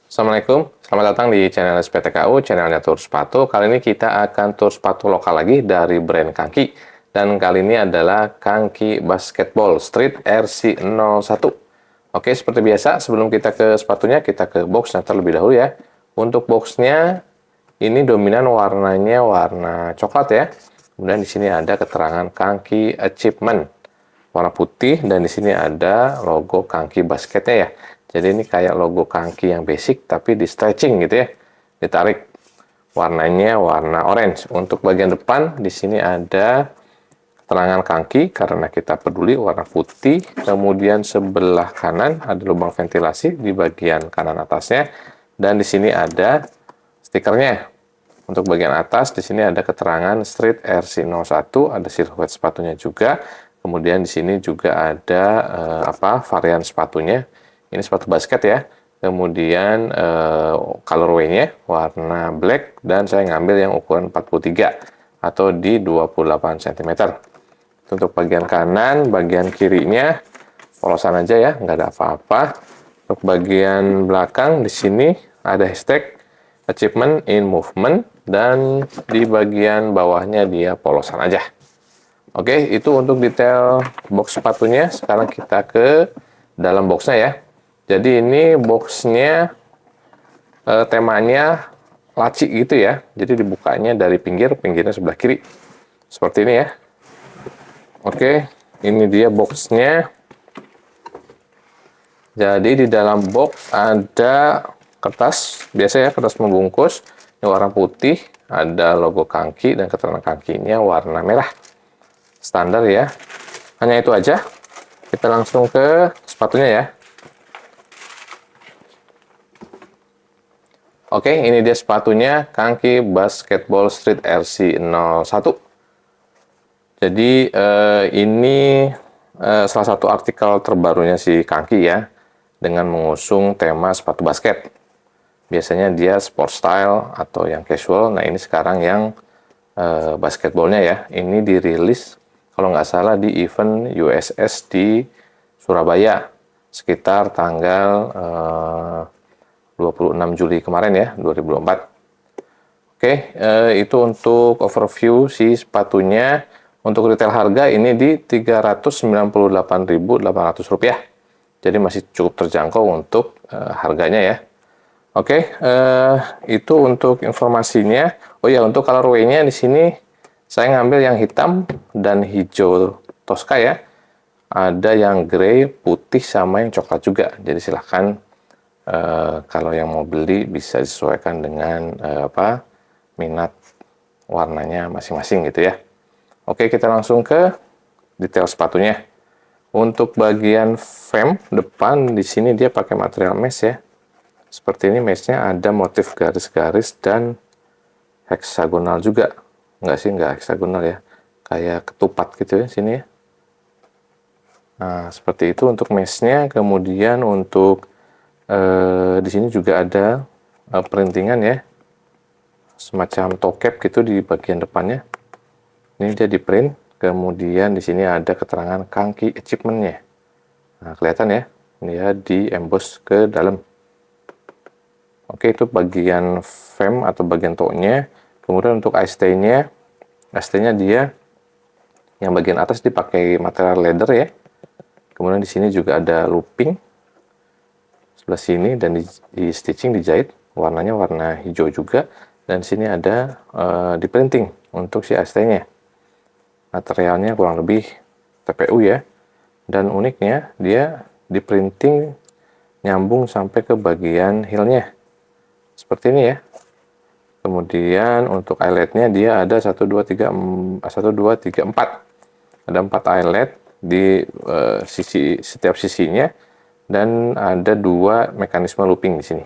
Assalamualaikum, selamat datang di channel SPTKU, channelnya Tur Sepatu. Kali ini kita akan tur sepatu lokal lagi dari brand Kangki. Dan kali ini adalah Kangki Basketball Street RC01. Oke, seperti biasa, sebelum kita ke sepatunya, kita ke boxnya terlebih dahulu ya. Untuk boxnya, ini dominan warnanya warna coklat ya. Kemudian di sini ada keterangan Kangki Achievement warna putih, dan di sini ada logo Kangki basketnya ya. Jadi ini kayak logo Kangki yang basic tapi di stretching gitu ya. Ditarik. Warnanya warna orange. Untuk bagian depan di sini ada keterangan Kangki karena kita peduli warna putih. Kemudian sebelah kanan ada lubang ventilasi di bagian kanan atasnya, dan di sini ada stikernya. Untuk bagian atas di sini ada keterangan Street RC01, ada siluet sepatunya juga. Kemudian di sini juga ada varian sepatunya. Ini sepatu basket ya. Kemudian colorway-nya warna black, dan saya ngambil yang ukuran 43 atau di 28 cm. Untuk bagian kanan, bagian kirinya polosan aja ya, nggak ada apa-apa. Untuk bagian belakang di sini ada hashtag Achievement in Movement, dan di bagian bawahnya dia polosan aja. Oke, itu untuk detail box sepatunya. Sekarang kita ke dalam boxnya ya. Jadi ini boxnya temanya laci gitu ya. Jadi dibukanya dari pinggirnya sebelah kiri. Seperti ini ya. Oke, ini dia boxnya. Jadi di dalam box ada kertas, biasa ya, kertas membungkus. Ini warna putih, ada logo Kangki dan keterangan Kangkinya warna merah. Standar ya. Hanya itu aja. Kita langsung ke sepatunya ya. Oke, ini dia sepatunya, Kangki Basketball Street RC01. Jadi ini salah satu artikel terbarunya si Kangki ya, dengan mengusung tema sepatu basket. Biasanya dia sport style atau yang casual. Nah, ini sekarang yang basketballnya ya. Ini dirilis kalau nggak salah di event USS di Surabaya sekitar tanggal 26 Juli kemarin ya, 2024. Oke, itu untuk overview si sepatunya. Untuk retail harga ini di Rp398.800. Jadi masih cukup terjangkau untuk harganya ya. Oke, itu untuk informasinya. Oh ya, untuk colorway-nya di sini saya ngambil yang hitam dan hijau Tosca ya. Ada yang grey, putih, sama yang coklat juga. Jadi silahkan kalau yang mau beli bisa disesuaikan dengan minat warnanya masing-masing gitu ya. Oke, kita langsung ke detail sepatunya. Untuk bagian frame depan di sini dia pakai material mesh ya. Seperti ini, meshnya ada motif garis-garis dan heksagonal juga. Enggak heksagonal ya. Kayak ketupat gitu ya sini ya. Nah, seperti itu untuk meshnya. Kemudian untuk di sini juga ada printingan ya, semacam tokep gitu di bagian depannya. Ini dia di print. Kemudian di sini ada keterangan Kangki Achievement-nya. Nah, kelihatan ya, ini ya di emboss ke dalam. Oke, itu bagian frame atau bagian toe-nya. Kemudian untuk IST-nya dia yang bagian atas dipakai material leather ya. Kemudian di sini juga ada looping sebelah sini, dan di stitching, dijahit, warnanya warna hijau juga, dan sini ada di printing untuk si ST-nya. Materialnya kurang lebih TPU ya, dan uniknya dia di printing nyambung sampai ke bagian heel-nya seperti ini ya. Kemudian untuk eyelet-nya dia ada 1 2 3 4, ada 4 eyelet di setiap sisinya, dan ada 2 mekanisme looping di sini.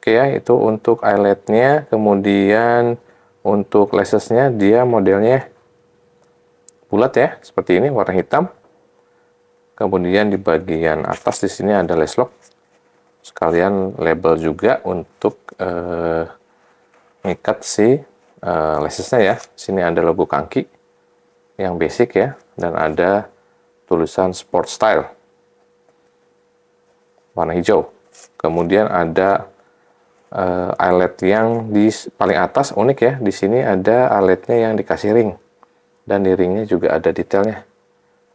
Oke ya, itu untuk eyelet-nya. Kemudian untuk laces-nya dia modelnya bulat ya, seperti ini, warna hitam. Kemudian di bagian atas di sini ada lace lock, sekalian label juga untuk ngikat si laces-nya ya. Sini ada logo Kangki yang basic ya, dan ada tulisan sport style warna hijau. Kemudian ada eyelet yang di paling atas, unik ya. Di sini ada eyeletnya yang dikasih ring. Dan di ringnya juga ada detailnya.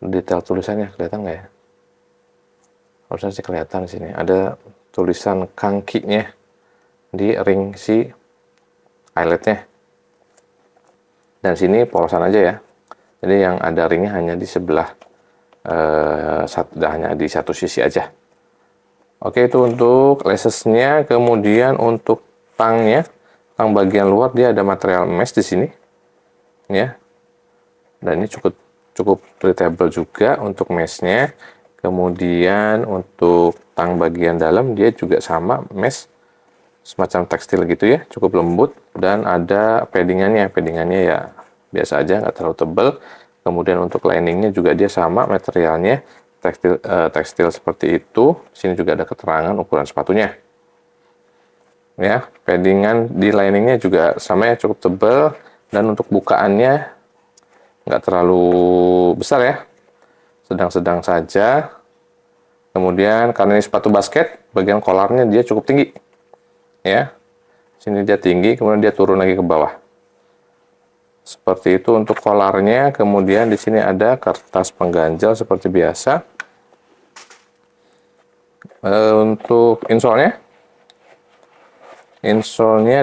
Detail tulisannya kelihatan nggak ya? Harusnya sih kelihatan di sini. Ada tulisan kangkinya di ring si eyeletnya. Dan sini polosan aja ya. Jadi yang ada ringnya hanya di sebelah hanya di satu sisi aja. Oke, itu untuk lasesnya. Kemudian untuk tangnya, tang bagian luar dia ada material mesh di sini, ya. Dan ini cukup breathable juga untuk meshnya. Kemudian untuk tang bagian dalam dia juga sama mesh, semacam tekstil gitu ya, cukup lembut dan ada paddingannya. Paddingannya ya biasa aja, nggak terlalu tebal. Kemudian untuk liningnya juga dia sama materialnya. Tekstil seperti itu. Sini juga ada keterangan ukuran sepatunya. Ya, paddingan di liningnya juga sama ya, cukup tebal, dan untuk bukaannya nggak terlalu besar ya, sedang-sedang saja. Kemudian karena ini sepatu basket, bagian kolarnya dia cukup tinggi. Ya, sini dia tinggi, kemudian dia turun lagi ke bawah. Seperti itu untuk kolarnya. Kemudian di sini ada kertas pengganjal seperti biasa. Untuk insole-nya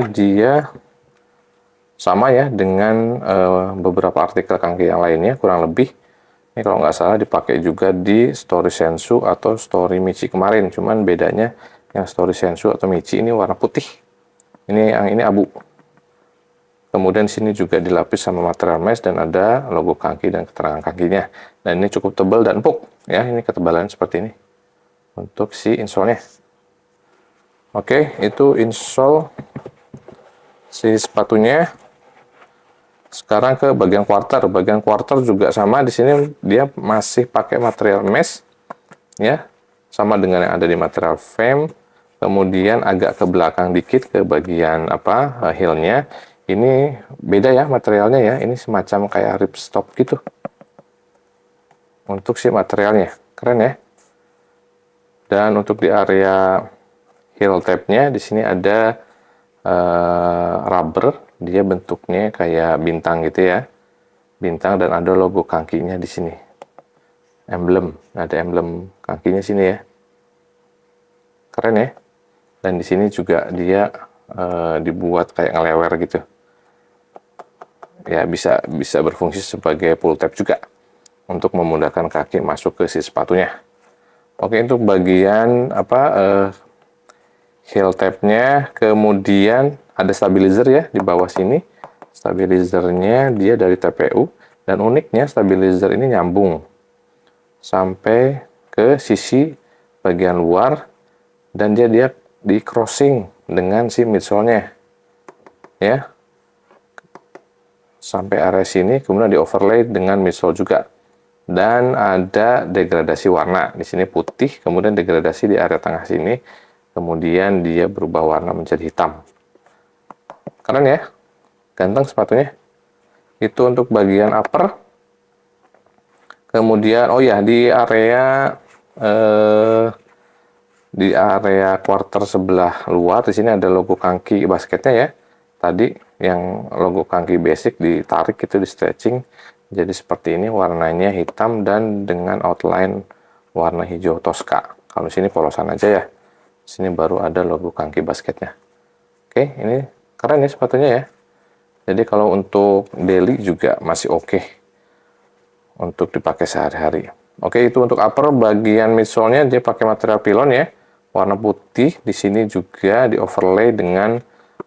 dia sama ya dengan beberapa artikel kaki yang lainnya, kurang lebih. Ini kalau nggak salah dipakai juga di Story Sensu atau Story Michi kemarin. Cuman bedanya yang Story Sensu atau Michi ini warna putih. Yang ini abu. Kemudian sini juga dilapis sama material mesh dan ada logo kaki dan keterangan kakinya. Dan ini cukup tebal dan empuk ya. Ini ketebalan seperti ini untuk si insole-nya. Oke, itu insole si sepatunya. Sekarang ke bagian quarter. Bagian quarter juga sama, di sini dia masih pakai material mesh ya, sama dengan yang ada di material frame. Kemudian agak ke belakang dikit ke bagian heel-nya. Ini beda ya materialnya ya. Ini semacam kayak ripstop gitu. Untuk si materialnya, keren ya. Dan untuk di area heel tab-nya di sini ada rubber, dia bentuknya kayak bintang gitu ya. Bintang, dan ada logo kakinya di sini. Emblem, ada emblem kakinya sini ya. Keren ya. Dan di sini juga dia dibuat kayak ngelewer gitu. Ya, bisa berfungsi sebagai pull tab juga untuk memudahkan kaki masuk ke si sepatunya. Oke, untuk bagian heel tab-nya, kemudian ada stabilizer ya di bawah sini. Stabilizernya dia dari TPU, dan uniknya stabilizer ini nyambung sampai ke sisi bagian luar, dan dia di crossing dengan si midsole-nya ya, sampai area sini, kemudian di overlay dengan midsole juga. Dan ada degradasi warna di sini putih, kemudian degradasi di area tengah sini, kemudian dia berubah warna menjadi hitam. Keren ya, ganteng sepatunya. Itu untuk bagian upper. Kemudian di area quarter sebelah luar di sini ada logo kaki basketnya ya. Tadi yang logo kaki basic ditarik itu, di stretching jadi seperti ini, warnanya hitam dan dengan outline warna hijau toska. Kalau di sini polosan aja ya. Sini baru ada logo kaki basketnya. Oke, ini keren ya sepatunya ya. Jadi kalau untuk daily juga masih oke untuk dipakai sehari-hari. Oke, itu untuk upper. Bagian midsole-nya dia pakai material pilon ya, warna putih. Di sini juga di overlay dengan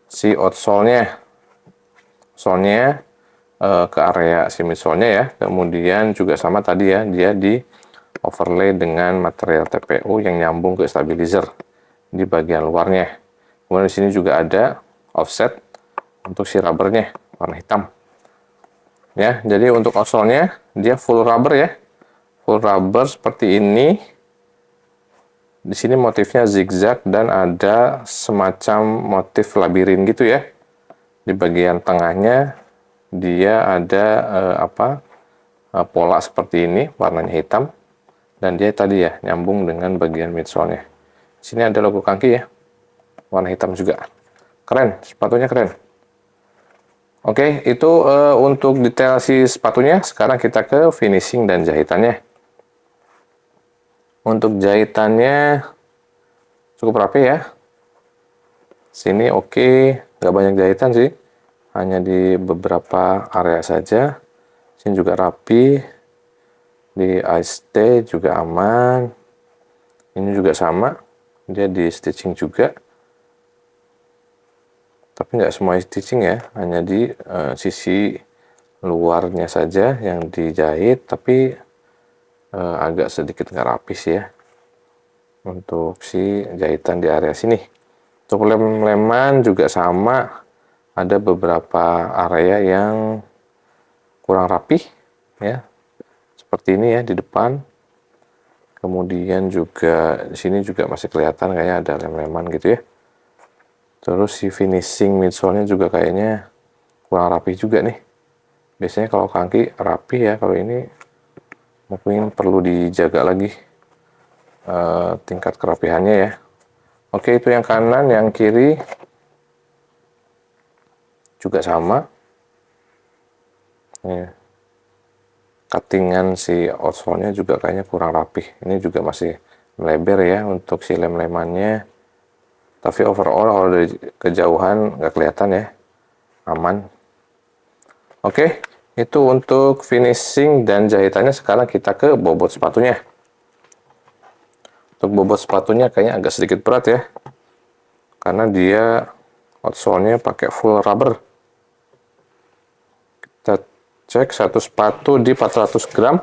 si outsole-nya. Sole-nya ke area si midsole-nya ya. Kemudian juga sama tadi ya, dia di overlay dengan material TPU yang nyambung ke stabilizer di bagian luarnya. Kemudian di sini juga ada offset untuk si rubbernya warna hitam. Ya, jadi untuk outsole-nya dia full rubber ya. Full rubber seperti ini. Di sini motifnya zigzag dan ada semacam motif labirin gitu ya. Di bagian tengahnya dia ada pola seperti ini, warnanya hitam, dan dia tadi ya nyambung dengan bagian midsole-nya. Sini ada logo kaki ya, warna hitam juga. Keren, sepatunya keren. Oke, itu untuk detail si sepatunya. Sekarang kita ke finishing dan jahitannya. Untuk jahitannya cukup rapi ya. Sini oke, nggak banyak jahitan sih. Hanya di beberapa area saja. Sini juga rapi. Di AST juga aman. Ini juga sama. Dia di stitching juga. Tapi nggak semua stitching ya. Hanya di sisi luarnya saja yang dijahit. Tapi agak sedikit nggak rapi sih ya. Untuk si jahitan di area sini. Untuk lem-leman juga sama. Ada beberapa area yang kurang rapi ya. Seperti ini ya di depan. Kemudian juga di sini juga masih kelihatan kayak ada lem-leman gitu ya. Terus si finishing midsole-nya juga kayaknya kurang rapi juga nih. Biasanya kalau kaki rapi ya, kalau ini mungkin perlu dijaga lagi tingkat kerapihannya ya. Oke, itu yang kanan, yang kiri juga sama. Nih, cuttingan si outsole-nya juga kayaknya kurang rapi. Ini juga masih melebar ya untuk si lem-lemannya. Tapi overall kalau dari kejauhan nggak kelihatan ya, aman. Oke, itu untuk finishing dan jahitannya. Sekarang kita ke bobot sepatunya. Untuk bobot sepatunya kayaknya agak sedikit berat ya, karena dia outsole-nya pakai full rubber. Kita cek satu sepatu di 400 gram.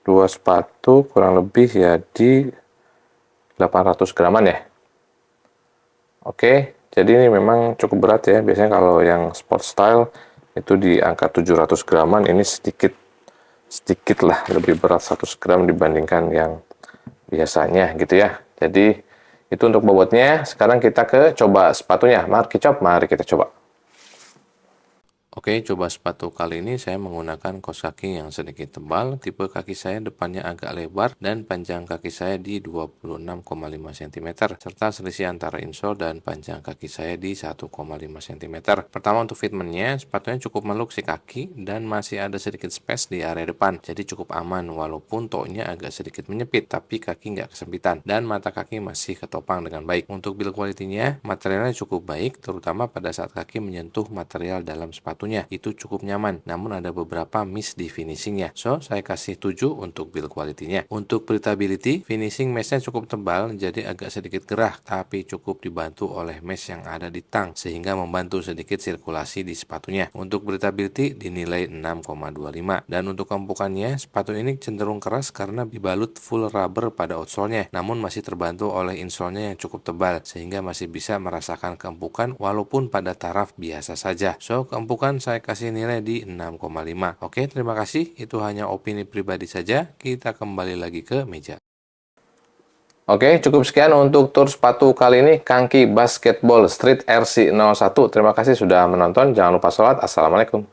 Dua sepatu kurang lebih ya di 800 graman ya. Oke, jadi ini memang cukup berat ya. Biasanya kalau yang sport style itu di angka 700 graman, ini sedikit lah lebih berat 100 gram dibandingkan yang biasanya gitu ya. Jadi itu untuk bobotnya. Sekarang kita ke coba sepatunya. Mari kita coba. Oke, coba sepatu kali ini saya menggunakan kaos kaki yang sedikit tebal. Tipe kaki saya depannya agak lebar dan panjang kaki saya di 26,5 cm. Serta selisih antara insole dan panjang kaki saya di 1,5 cm. Pertama untuk fitmentnya, sepatunya cukup meluk si kaki dan masih ada sedikit space di area depan. Jadi cukup aman walaupun toe-nya agak sedikit menyempit, tapi kaki nggak kesempitan. Dan mata kaki masih ketopang dengan baik. Untuk build quality-nya, materialnya cukup baik, terutama pada saat kaki menyentuh material dalam sepatu. Itu cukup nyaman, namun ada beberapa miss di finishingnya. So, saya kasih 7 untuk build quality-nya. Untuk breathability, finishing mesh-nya cukup tebal, jadi agak sedikit gerah, tapi cukup dibantu oleh mesh yang ada di tang, sehingga membantu sedikit sirkulasi di sepatunya. Untuk breathability dinilai 6,25. Dan untuk empukannya, sepatu ini cenderung keras karena dibalut full rubber pada outsole-nya, namun masih terbantu oleh insole-nya yang cukup tebal, sehingga masih bisa merasakan keempukan walaupun pada taraf biasa saja. So, keempukan saya kasih nilai di 6,5. Oke, terima kasih. Itu hanya opini pribadi saja. Kita kembali lagi ke meja. Oke, cukup sekian untuk tur sepatu kali ini, Kangki Basketball Street RC01. Terima kasih sudah menonton. Jangan lupa sholat. Assalamualaikum.